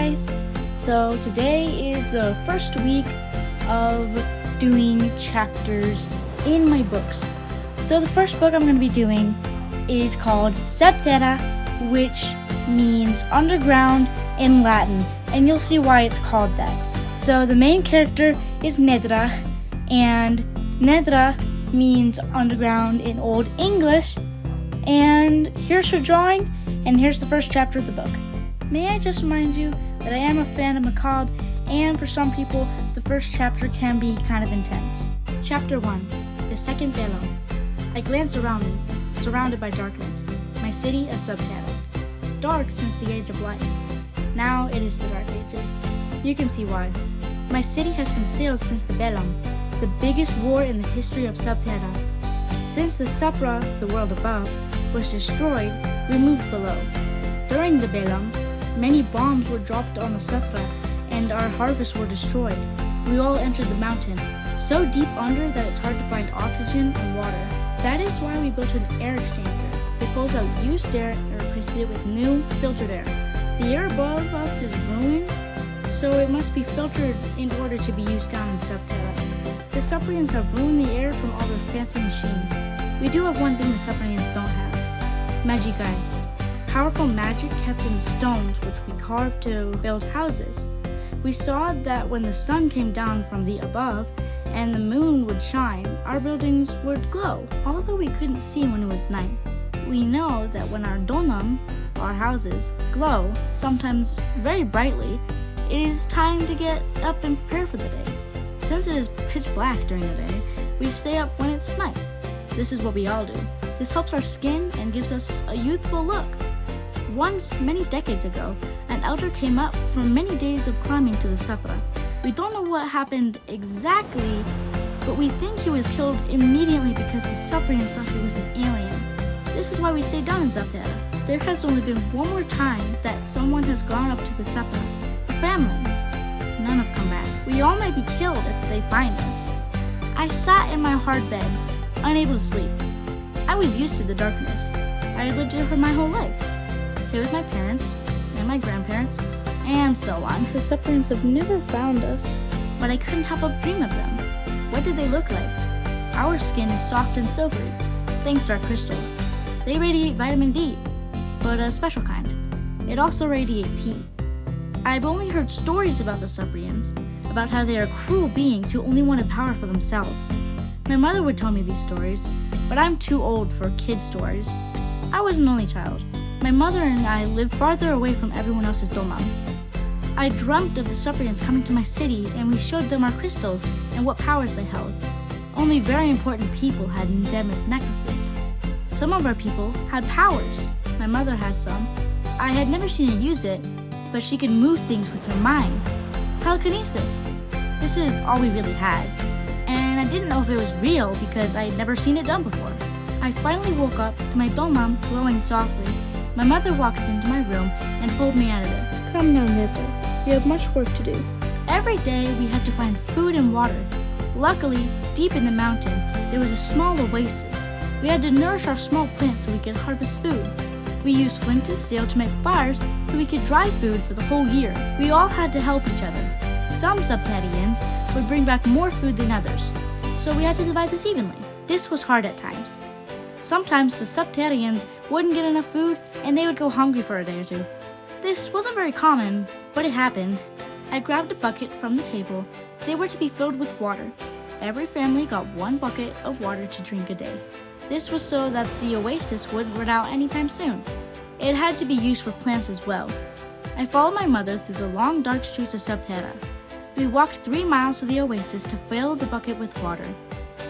guys! So today is the first week of doing chapters in my books. So the first book I'm going to be doing is called Subterra, which means underground in Latin, and you'll see why it's called that. So the main character is Nedra, and Nedra means underground in Old English, and here's her drawing, and here's the first chapter of the book. May I just remind you that I am a fan of macabre, and for some people, the first chapter can be kind of intense. Chapter 1, The Second Bellum. I glanced around me, surrounded by darkness. My city, a Subterra. Dark since the Age of Light. Now it is the Dark Ages. You can see why. My city has been sealed since the Bellum, the biggest war in the history of Subterra. Since the Supra, the world above, was destroyed, we moved below. During the Bellum, many bombs were dropped on the Supra, and our harvests were destroyed. We all entered the mountain, so deep under that it's hard to find oxygen and water. That is why we built an air exchanger. It pulls out used air and replaces it with new, filtered air. The air above us is ruined, so it must be filtered in order to be used down in Subterra. The Suprians have ruined the air from all their fancy machines. We do have one thing the Suprians don't have. Magikai. Powerful magic kept in stones which we carved to build houses. We saw that when the sun came down from the above and the moon would shine, our buildings would glow, although we couldn't see when it was night. We know that when our donum, our houses, glow, sometimes very brightly, it is time to get up and prepare for the day. Since it is pitch black during the day, we stay up when it's night. This is what we all do. This helps our skin and gives us a youthful look. Once, many decades ago, an elder came up from many days of climbing to the Supra. We don't know what happened exactly, but we think he was killed immediately because the Suprians thought he was an alien. This is why we stay down in Subterra. There has only been one more time that someone has gone up to the Supra. A family. None have come back. We all might be killed if they find us. I sat in my hard bed, unable to sleep. I was used to the darkness. I had lived it for my whole life. Stay with my parents and my grandparents, and so on. The Suprians have never found us, but I couldn't help but dream of them. What did they look like? Our skin is soft and silvery, thanks to our crystals. They radiate vitamin D, but a special kind. It also radiates heat. I've only heard stories about the Suprians, about how they are cruel beings who only wanted power for themselves. My mother would tell me these stories, but I'm too old for kid stories. I was an only child. My mother and I lived farther away from everyone else's domam. I dreamt of the Suprians coming to my city, and we showed them our crystals and what powers they held. Only very important people had them as necklaces. Some of our people had powers. My mother had some. I had never seen her use it, but she could move things with her mind. Telekinesis. This is all we really had. And I didn't know if it was real because I had never seen it done before. I finally woke up to my domam glowing softly. My mother walked into my room and pulled me out of it. Come now, Nedra. You have much work to do. Every day we had to find food and water. Luckily, deep in the mountain, there was a small oasis. We had to nourish our small plants so we could harvest food. We used flint and steel to make fires so we could dry food for the whole year. We all had to help each other. Some Subterrians would bring back more food than others, so we had to divide this evenly. This was hard at times. Sometimes the Subterrians wouldn't get enough food and they would go hungry for a day or two. This wasn't very common, but it happened. I grabbed a bucket from the table. They were to be filled with water. Every family got one bucket of water to drink a day. This was so that the oasis wouldn't run out anytime soon. It had to be used for plants as well. I followed my mother through the long dark streets of Subterra. We walked 3 miles to the oasis to fill the bucket with water.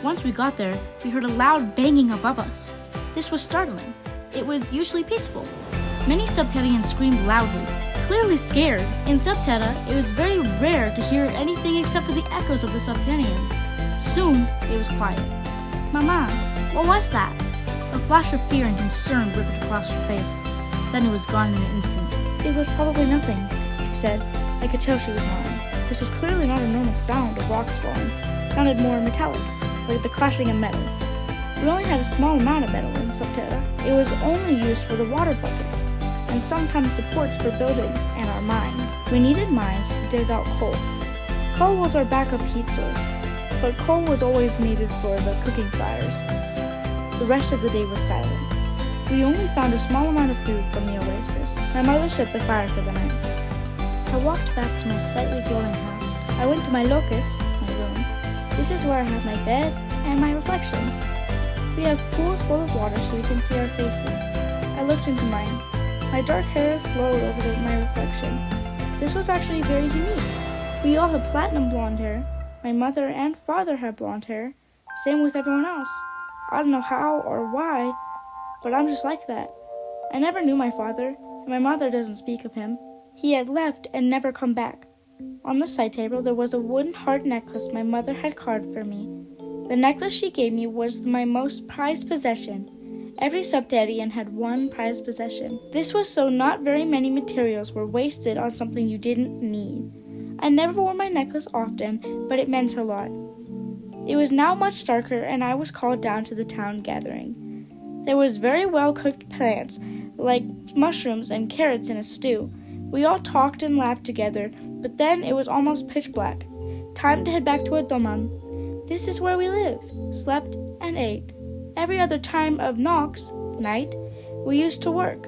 Once we got there, we heard a loud banging above us. This was startling. It was usually peaceful. Many Subterrians screamed loudly, clearly scared. In Subterra, it was very rare to hear anything except for the echoes of the Subterrians. Soon, it was quiet. Mama, what was that? A flash of fear and concern ripped across her face. Then it was gone in an instant. It was probably nothing, she said. I could tell she was lying. This was clearly not a normal sound of rocks falling. It sounded more metallic, like the clashing of metal. We only had a small amount of metal in Subterra. It was only used for the water buckets. and sometimes supports for buildings and our mines. We needed mines to dig out coal. Coal was our backup heat source, but coal was always needed for the cooking fires. The rest of the day was silent. We only found a small amount of food from the oasis. My mother set the fire for the night. I walked back to my slightly glowing house. I went to my locus, my room. This is where I have my bed and my reflection. We have pools full of water so we can see our faces. I looked into mine. My dark hair flowed over my reflection. This was actually very unique. We all had platinum blonde hair. My mother and father had blonde hair. Same with everyone else. I don't know how or why, but I'm just like that. I never knew my father, and my mother doesn't speak of him. He had left and never come back. On the side table there was a wooden heart necklace my mother had carved for me. The necklace she gave me was my most prized possession. Every Subterranean had one prized possession. This was so not very many materials were wasted on something you didn't need. I never wore my necklace often, but it meant a lot. It was now much darker, and I was called down to the town gathering. There was very well-cooked plants, like mushrooms and carrots in a stew. We all talked and laughed together, but then it was almost pitch black. Time to head back to Adomam. This is where we lived, slept, and ate. Every other time of Nox, night, we used to work.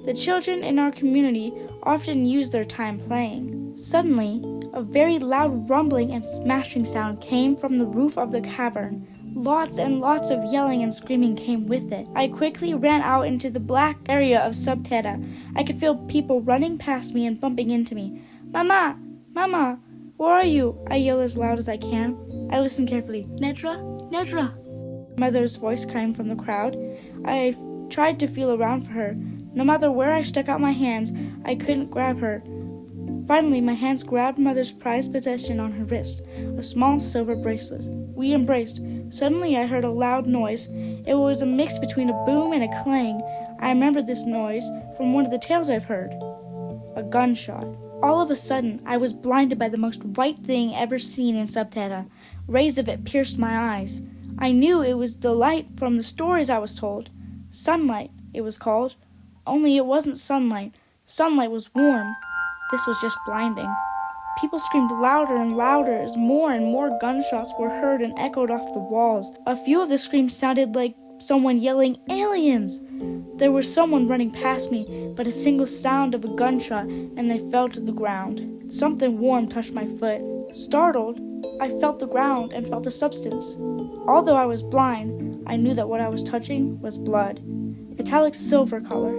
The children in our community often used their time playing. Suddenly, a very loud rumbling and smashing sound came from the roof of the cavern. Lots and lots of yelling and screaming came with it. I quickly ran out into the black area of Subterra. I could feel people running past me and bumping into me. Mama! Mama! Where are you? I yell as loud as I can. I listen carefully. Nedra? Nedra! Mother's voice came from the crowd. I tried to feel around for her. No matter where I stuck out my hands, I couldn't grab her. Finally, my hands grabbed Mother's prized possession on her wrist, a small silver bracelet. We embraced. Suddenly, I heard a loud noise. It was a mix between a boom and a clang. I remembered this noise from one of the tales I've heard. A gunshot. All of a sudden, I was blinded by the most white thing ever seen in Subterra. Rays of it pierced my eyes. I knew it was the light from the stories I was told. Sunlight, it was called. Only it wasn't sunlight. Sunlight was warm. This was just blinding. People screamed louder and louder as more and more gunshots were heard and echoed off the walls. A few of the screams sounded like someone yelling, "Aliens!" There was someone running past me, but a single sound of a gunshot, and they fell to the ground. Something warm touched my foot. Startled, I felt the ground and felt a substance. Although I was blind, I knew that what I was touching was blood, metallic silver color.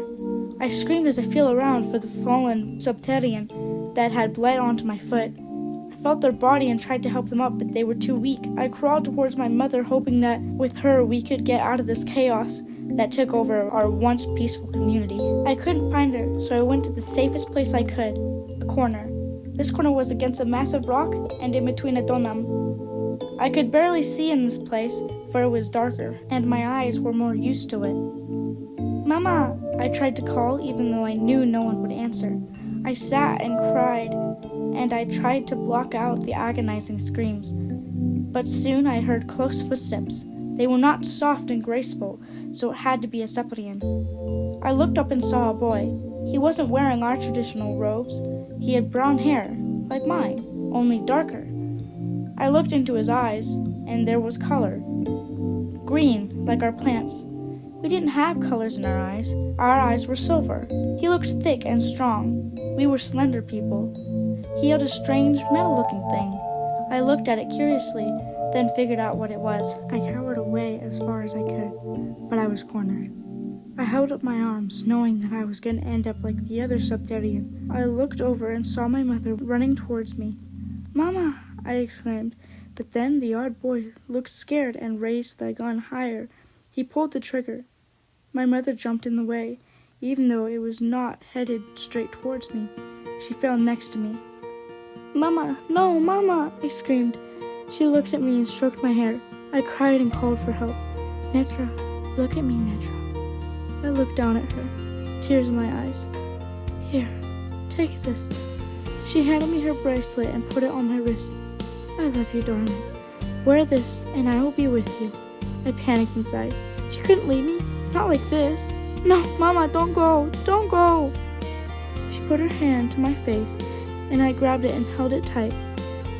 I screamed as I feel around for the fallen Subterranean that had bled onto my foot. I felt their body and tried to help them up, but they were too weak. I crawled towards my mother, hoping that with her we could get out of this chaos that took over our once peaceful community. I couldn't find her, so I went to the safest place I could, a corner. This corner was against a massive rock and in between a donam. I could barely see in this place, for it was darker, and my eyes were more used to it. Mama! I tried to call, even though I knew no one would answer. I sat and cried, and I tried to block out the agonizing screams. But soon I heard close footsteps. They were not soft and graceful, so it had to be a Cyprian. I looked up and saw a boy. He wasn't wearing our traditional robes. He had brown hair, like mine, only darker. I looked into his eyes, and there was color. Green, like our plants. We didn't have colors in our eyes. Our eyes were silver. He looked thick and strong. We were slender people. He held a strange metal-looking thing. I looked at it curiously, then figured out what it was. I cowered away as far as I could, but I was cornered. I held up my arms, knowing that I was going to end up like the other Subterranean. I looked over and saw my mother running towards me. "Mama!" I exclaimed, but then the odd boy looked scared and raised the gun higher. He pulled the trigger. My mother jumped in the way, even though it was not headed straight towards me. She fell next to me. "Mama! No, Mama!" I screamed. She looked at me and stroked my hair. I cried and called for help. "Netra, look at me, Netra." I looked down at her, tears in my eyes. "Here, take this." She handed me her bracelet and put it on my wrist. "I love you, darling. Wear this, and I will be with you." I panicked inside. She couldn't leave me. Not like this. "No, Mama, don't go. Don't go." put her hand to my face, and I grabbed it and held it tight.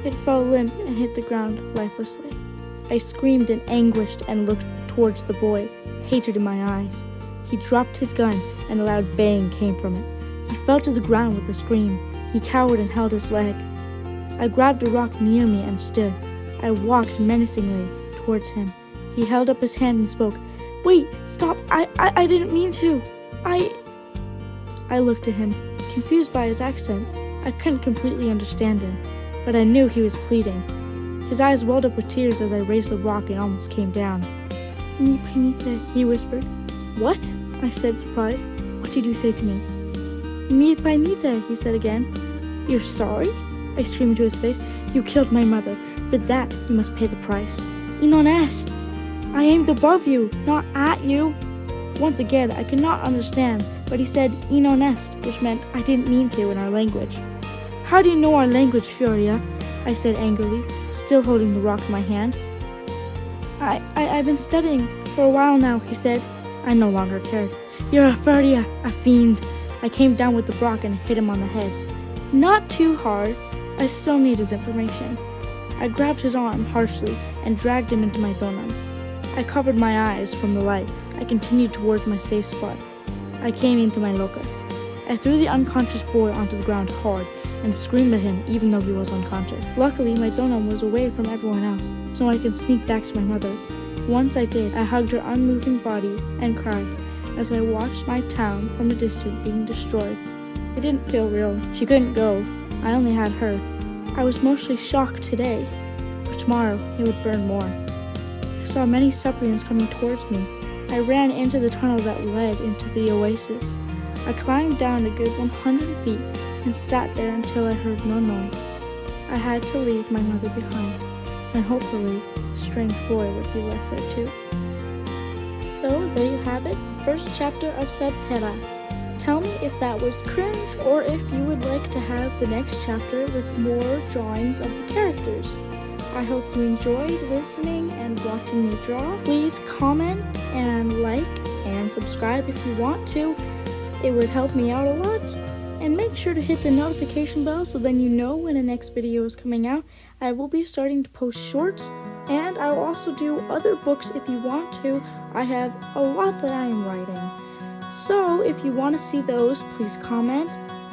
It fell limp and hit the ground lifelessly. I screamed in anguish and looked towards the boy, hatred in my eyes. He dropped his gun, and a loud bang came from it. He fell to the ground with a scream. He cowered and held his leg. I grabbed a rock near me and stood. I walked menacingly towards him. He held up his hand and spoke. "Wait, stop, I didn't mean to. I looked at him, confused by his accent. I couldn't completely understand him, but I knew he was pleading. His eyes welled up with tears as I raised the rock and almost came down. "Mi panita," he whispered. "What?" I said, surprised. "What did you say to me?" "Mi panita," he said again. "You're sorry?" I screamed into his face. "You killed my mother. For that, you must pay the price." "Inonest!" I aimed above you, not at you. Once again, I could not understand, but he said inonest, which meant I didn't mean to in our language. "How do you know our language, Furia?" I said angrily, still holding the rock in my hand. I've been studying for a while now, he said. I no longer cared. "You're a Furia, a fiend." I came down with the rock and hit him on the head. Not too hard. I still need his information. I grabbed his arm harshly and dragged him into my donam. I covered my eyes from the light. I continued towards my safe spot. I came into my locus. I threw the unconscious boy onto the ground hard and screamed at him even though he was unconscious. Luckily, my donam was away from everyone else, so I could sneak back to my mother. Once I did, I hugged her unmoving body and cried as I watched my town from a distance being destroyed. It didn't feel real. She couldn't go. I only had her. I was mostly shocked today, but tomorrow it would burn more. I saw many suppliants coming towards me. I ran into the tunnel that led into the oasis. I climbed down a good 100 feet and sat there until I heard no noise. I had to leave my mother behind, and hopefully the strange boy would be left there too. So there you have it, the first chapter of Subterra. Tell me if that was cringe or if you would like to have the next chapter with more drawings of the characters. I hope you enjoyed listening and watching me draw. Please comment and like and subscribe if you want to. It would help me out a lot. And make sure to hit the notification bell so then you know when the next video is coming out. I will be starting to post shorts, and I will also do other books if you want to. I have a lot that I am writing. So if you want to see those, please comment.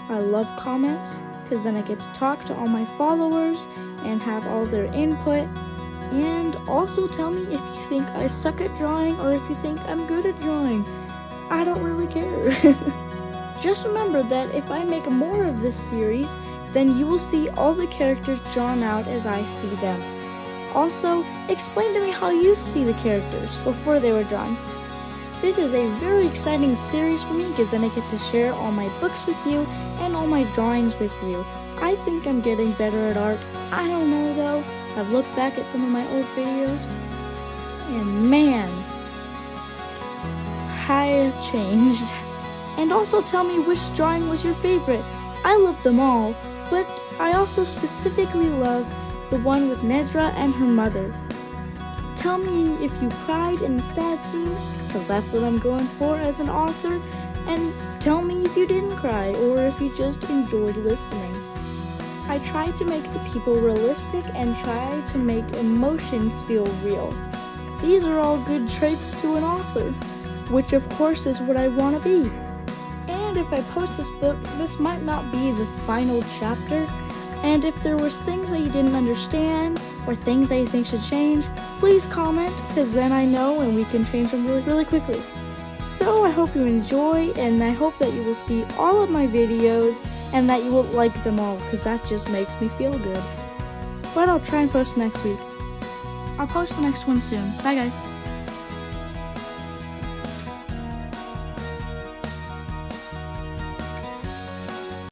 I love comments because then I get to talk to all my followers and have all their input. And also tell me if you think I suck at drawing or if you think I'm good at drawing. I don't really care. Just remember that if I make more of this series, then you will see all the characters drawn out as I see them. Also, explain to me how you see the characters before they were drawn. This is a very exciting series for me because then I get to share all my books with you and all my drawings with you. I think I'm getting better at art. I don't know though. I've looked back at some of my old videos and man, I have changed. And also tell me which drawing was your favorite. I love them all, but I also specifically love the one with Nedra and her mother. Tell me if you cried in the sad scenes, because that's what I'm going for as an author, and tell me if you didn't cry or if you just enjoyed listening. I try to make the people realistic and try to make emotions feel real. These are all good traits to an author, which of course is what I want to be. And if I post this book, this might not be the final chapter, and if there was things that you didn't understand or things that you think should change, please comment, because then I know and we can change them really quickly. So I hope you enjoy, and I hope that you will see all of my videos and that you will like them all, because that just makes me feel good. But I'll try and post next week. I'll post the next one soon. Bye guys.